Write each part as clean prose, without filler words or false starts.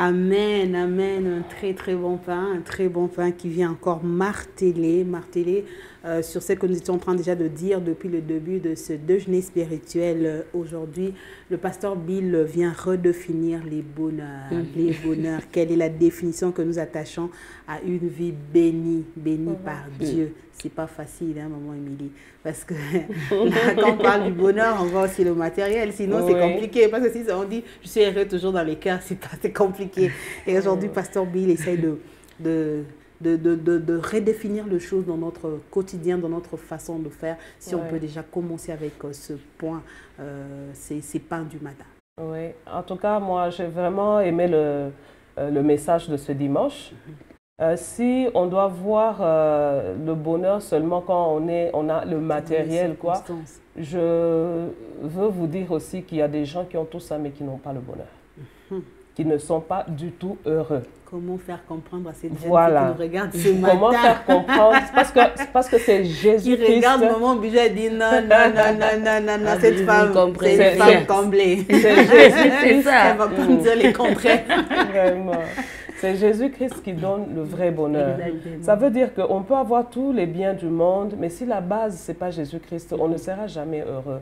Amen, amen. Un très très bon pain qui vient encore marteler sur ce que nous étions en train déjà de dire depuis le début de ce déjeuner spirituel. Aujourd'hui, le pasteur Bill vient redéfinir les bonheurs. Les bonheurs. Quelle est la définition que nous attachons à une vie bénie par Dieu? C'est pas facile, hein, maman Émilie, parce que là, quand on parle du bonheur, on voit aussi le matériel, sinon c'est compliqué, parce que si on dit je suis heureux toujours dans les cœurs, c'est compliqué. Et aujourd'hui, pasteur Bill essaye de redéfinir les choses dans notre quotidien, dans notre façon de faire. Si on peut déjà commencer avec ce point, c'est pain du matin. Oui, en tout cas, moi, j'ai vraiment aimé le message de ce dimanche. Si on doit voir le bonheur seulement quand on a le matériel, quoi, je veux vous dire aussi qu'il y a des gens qui ont tout ça, mais qui n'ont pas le bonheur, qui ne sont pas du tout heureux. Comment faire comprendre à cette jeune qui nous regarde ce matin? Comment faire comprendre? Parce que c'est Jésus-Christ. Qui regarde maman Budget et dit non, cette femme, c'est une femme comblée. C'est Jésus-Christ. Elle va pas me dire les contraires. Vraiment. C'est Jésus-Christ qui donne le vrai bonheur. Ça veut dire qu'on peut avoir tous les biens du monde, mais si la base, ce n'est pas Jésus-Christ, on ne sera jamais heureux.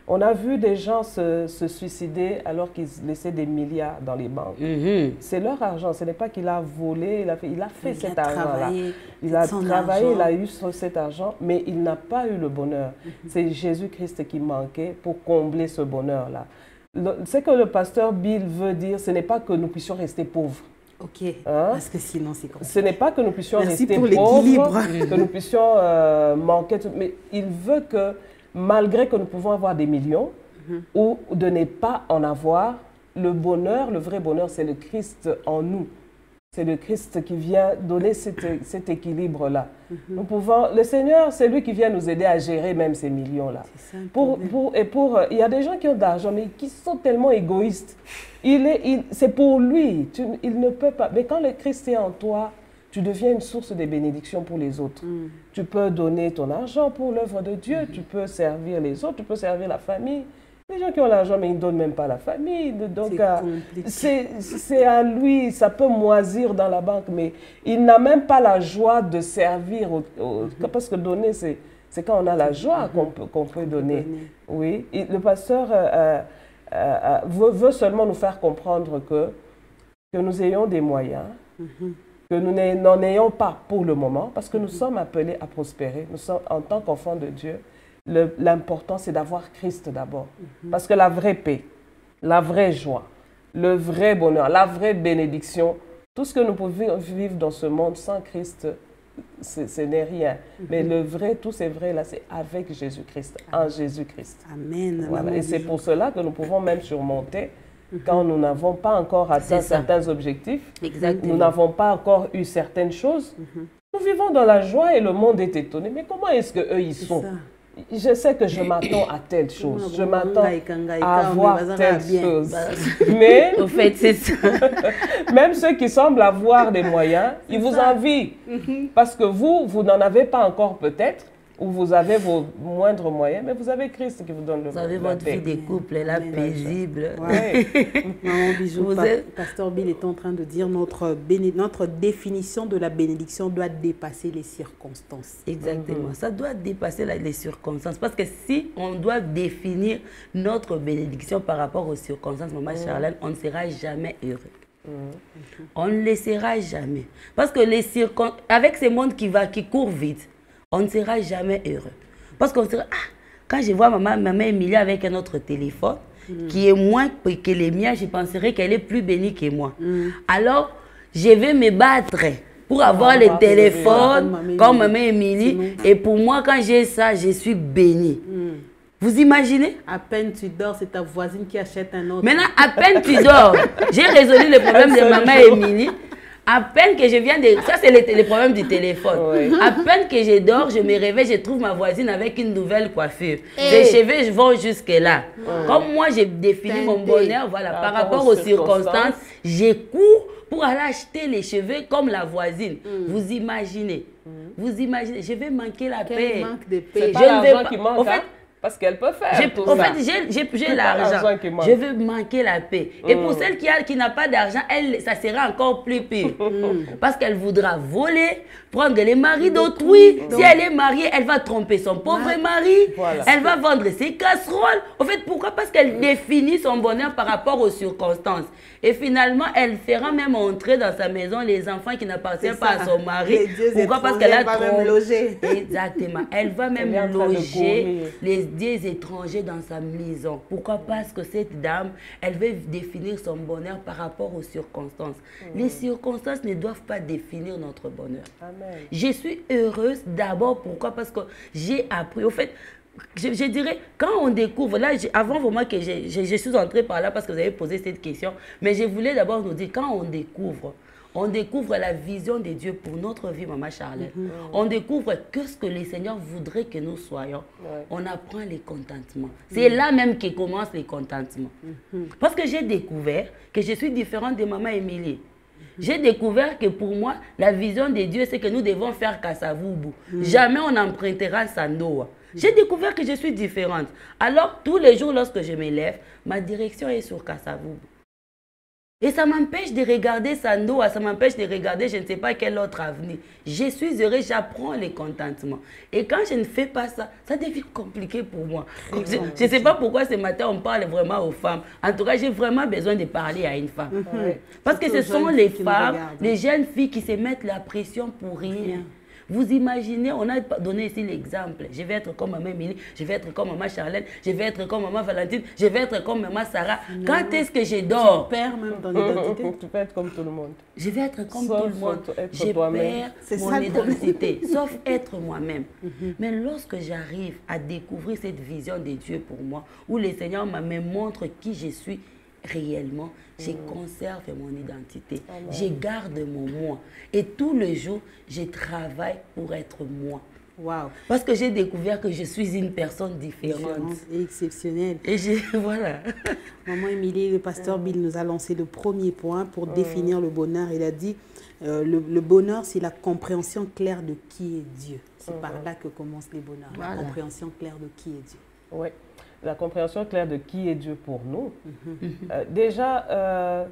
On a vu des gens se suicider alors qu'ils laissaient des milliards dans les banques. C'est leur argent, ce n'est pas qu'il a volé, il a fait cet argent-là. Il a travaillé, il a eu cet argent, mais il n'a pas eu le bonheur. C'est Jésus-Christ qui manquait pour combler ce bonheur-là. Ce que le pasteur Bill veut dire, ce n'est pas que nous puissions rester pauvres. Ok, parce que sinon c'est compliqué. Ce n'est pas que nous puissions rester pauvres, que nous puissions manquer, mais il veut que malgré que nous pouvons avoir des millions ou de ne pas en avoir, le bonheur, le vrai bonheur, c'est le Christ en nous. C'est le Christ qui vient donner cet équilibre-là. Nous pouvons, le Seigneur, c'est lui qui vient nous aider à gérer même ces millions-là. Il y a des gens qui ont de l'argent, mais qui sont tellement égoïstes. C'est pour lui. Il ne peut pas. Mais quand le Christ est en toi, tu deviens une source de bénédiction pour les autres. Tu peux donner ton argent pour l'œuvre de Dieu, tu peux servir les autres, tu peux servir la famille. Les gens qui ont l'argent, mais ils ne donnent même pas à la famille. Donc, c'est à lui, ça peut moisir dans la banque, mais il n'a même pas la joie de servir. Parce que donner, c'est quand on a la joie qu'on peut donner. Oui. Et le pasteur veut seulement nous faire comprendre que nous ayons des moyens, que nous n'en ayons pas pour le moment, parce que nous sommes appelés à prospérer. Nous sommes, en tant qu'enfants de Dieu, l'important, c'est d'avoir Christ d'abord. Parce que la vraie paix, la vraie joie, le vrai bonheur, la vraie bénédiction, tout ce que nous pouvons vivre dans ce monde sans Christ, ce n'est rien. Mais le vrai, tout c'est vrai, là, c'est avec Jésus-Christ, en Jésus-Christ. Amen. Voilà. Et c'est pour cela que nous pouvons même surmonter quand nous n'avons pas encore atteint certains objectifs. Nous n'avons pas encore eu certaines choses. Nous vivons dans la joie et le monde est étonné. Mais comment est-ce qu'eux, ils sont? Je sais que je m'attends à telle chose, je m'attends à avoir telle chose. Mais, au fait, c'est ça. Même ceux qui semblent avoir des moyens, ils vous envient. Parce que vous n'en avez pas encore peut-être, ou vous avez vos moindres moyens, mais vous avez Christ qui vous donne le bonheur. Vous avez votre vie de couple, elle est paisible. Maman Bijou, pasteur Bill est en train de dire notre définition de la bénédiction doit dépasser les circonstances. Exactement, ça doit dépasser les circonstances. Parce que si on doit définir notre bénédiction par rapport aux circonstances, maman Charlène, on ne sera jamais heureux. On ne le sera jamais. Parce que avec ce monde qui court vite, on ne sera jamais heureux. Parce qu'on sera, quand je vois maman Emilie avec un autre téléphone, qui est moins que les miens, je penserais qu'elle est plus bénie que moi. Alors, je vais me battre pour avoir le téléphone comme maman Emilie. Et pour moi, quand j'ai ça, je suis bénie. Vous imaginez? À peine tu dors, c'est ta voisine qui achète un autre. Maintenant, à peine tu dors, j'ai résolu le problème de maman Emilie. À peine que je viens de... Ça, c'est le problème du téléphone. À peine que je dors, je me réveille, je trouve ma voisine avec une nouvelle coiffure. Les cheveux vont jusque-là. Comme moi, j'ai défini mon bonheur, voilà, par rapport aux circonstances, je cours pour aller acheter les cheveux comme la voisine. Vous imaginez? Vous imaginez? Je vais manquer la paix. Manque de paix. C'est pas l'argent qui manque, en fait, Parce qu'elle peut faire tout ça. En fait, j'ai l'argent. Je veux manquer la paix. Et pour celle qui n'a pas d'argent, ça sera encore plus pire. Parce qu'elle voudra voler, prendre les maris d'autrui. Si elle est mariée, elle va tromper son pauvre mari. Voilà. Elle va vendre ses casseroles. En fait, pourquoi? Parce qu'elle définit son bonheur par rapport aux circonstances. Et finalement, elle fera même entrer dans sa maison les enfants qui n'appartiennent pas à son mari. Pourquoi? Parce qu'elle a même logé. Exactement. Elle va même loger les dieux étrangers dans sa maison. Pourquoi? Parce que cette dame, elle veut définir son bonheur par rapport aux circonstances. Les circonstances ne doivent pas définir notre bonheur. Amen. Je suis heureuse d'abord. Pourquoi? Parce que j'ai appris. Au fait, je dirais, quand on découvre, là, avant vraiment que je suis entrée par là parce que vous avez posé cette question, mais je voulais d'abord nous dire, quand on découvre la vision de Dieu pour notre vie, Maman Charlène. On découvre ce que le Seigneur voudrait que nous soyons. On apprend les contentements. C'est là même que commence les contentements. Parce que j'ai découvert que je suis différente de Maman Émilie. J'ai découvert que pour moi, la vision de Dieu, c'est que nous devons faire Kasavubu. Jamais on empruntera Sandoa. J'ai découvert que je suis différente. Alors, tous les jours, lorsque je me lève, ma direction est sur Kasavubu. Et ça m'empêche de regarder Sandoa, ça m'empêche de regarder je ne sais pas quel autre avenir. Je suis heureuse, j'apprends les contentements. Et quand je ne fais pas ça, ça devient compliqué pour moi. Je ne sais pas pourquoi ce matin on parle vraiment aux femmes. En tout cas, j'ai vraiment besoin de parler à une femme. Parce que ce sont les femmes, les jeunes filles qui se mettent la pression pour rien. Vous imaginez, on a donné ici l'exemple. Je vais être comme Maman Émilie, je vais être comme Maman Charlène, je vais être comme Maman Valentine, je vais être comme Maman Sarah. Non. Quand est-ce que je dors? Tu perds même ton identité. Tu peux être comme tout le monde. Je vais être comme tout le monde. Je perds mon identité, sauf être moi-même. Mais lorsque j'arrive à découvrir cette vision de Dieu pour moi, où le Seigneur me montre qui je suis réellement, je conserve mon identité. Amen. Je garde mon moi. Et tous les jours, je travaille pour être moi. Wow. Parce que j'ai découvert que je suis une personne différente. Et exceptionnelle. Et voilà. Maman Émilie, le pasteur Bill nous a lancé le premier point pour définir le bonheur. Il a dit, le bonheur, c'est la compréhension claire de qui est Dieu. C'est par là que commence le bonheur. Voilà. La compréhension claire de qui est Dieu. Oui. La compréhension claire de qui est Dieu pour nous. Déjà,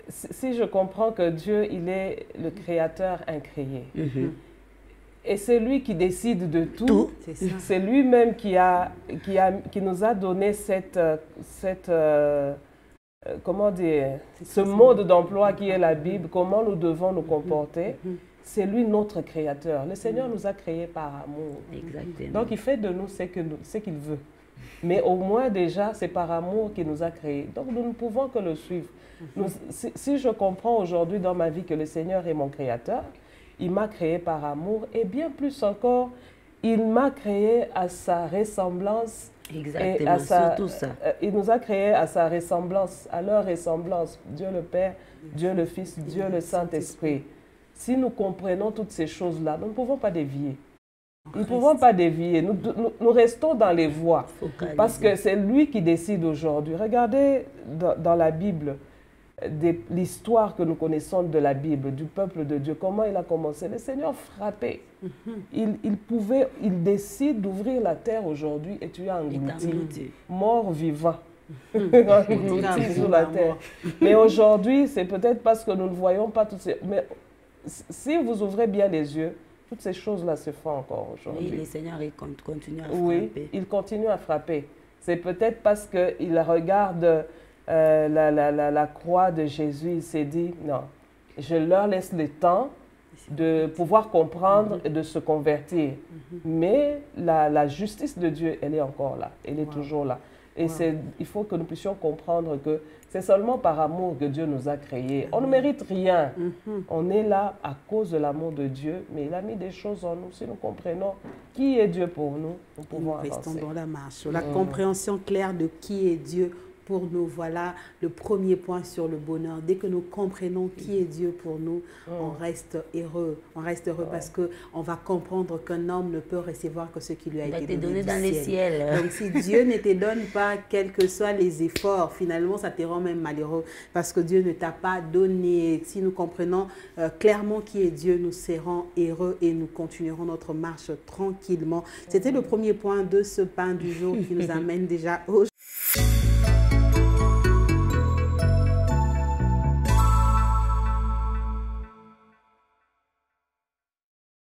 si je comprends que Dieu, il est le créateur incréé, et c'est lui qui décide de tout, c'est lui-même qui nous a donné comment dire, ce mode d'emploi qui est la Bible, comment nous devons nous comporter. C'est lui notre créateur. Le Seigneur nous a créés par amour. Exactement. Donc, il fait de nous ce qu'il veut. Mais au moins déjà, c'est par amour qu'il nous a créés. Donc nous ne pouvons que le suivre. Si je comprends aujourd'hui dans ma vie que le Seigneur est mon créateur, il m'a créé par amour et bien plus encore, il m'a créé à sa ressemblance. Exactement, surtout ça. Il nous a créés à sa ressemblance, à leur ressemblance. Dieu le Père, Dieu le Fils, Dieu le Saint-Esprit. Si nous comprenons toutes ces choses-là, nous ne pouvons pas dévier. Nous ne pouvons pas dévier, nous restons dans les voies, parce que c'est lui qui décide aujourd'hui. Regardez dans la Bible, l'histoire que nous connaissons de la Bible, du peuple de Dieu, comment il a commencé. Le Seigneur frappait. Il décide d'ouvrir la terre aujourd'hui et tu es englouti, mort vivant. Englouti sur la terre. Mais aujourd'hui, c'est peut-être parce que nous ne voyons pas toutes ces... Mais si vous ouvrez bien les yeux, toutes ces choses-là se font encore aujourd'hui. Oui, le Seigneur continue à frapper. Oui, il continue à frapper. C'est peut-être parce qu'il regarde la croix de Jésus, il s'est dit, non, je leur laisse le temps de pouvoir comprendre et de se convertir. Mais la justice de Dieu, elle est encore là, elle est toujours là. Et il faut que nous puissions comprendre que c'est seulement par amour que Dieu nous a créés. On ne mérite rien. On est là à cause de l'amour de Dieu, mais il a mis des choses en nous. Si nous comprenons qui est Dieu pour nous, nous pouvons avancer. Restons dans la marche. La compréhension claire de qui est Dieu pour nous. Voilà le premier point sur le bonheur. Dès que nous comprenons qui est Dieu pour nous, on reste heureux. On reste heureux parce qu'on va comprendre qu'un homme ne peut recevoir que ce qui lui a été donné dans les ciels. Donc si Dieu ne te donne pas, quels que soient les efforts, finalement ça te rend même malheureux parce que Dieu ne t'a pas donné. Si nous comprenons clairement qui est Dieu, nous serons heureux et nous continuerons notre marche tranquillement. C'était le premier point de ce pain du jour qui nous amène déjà au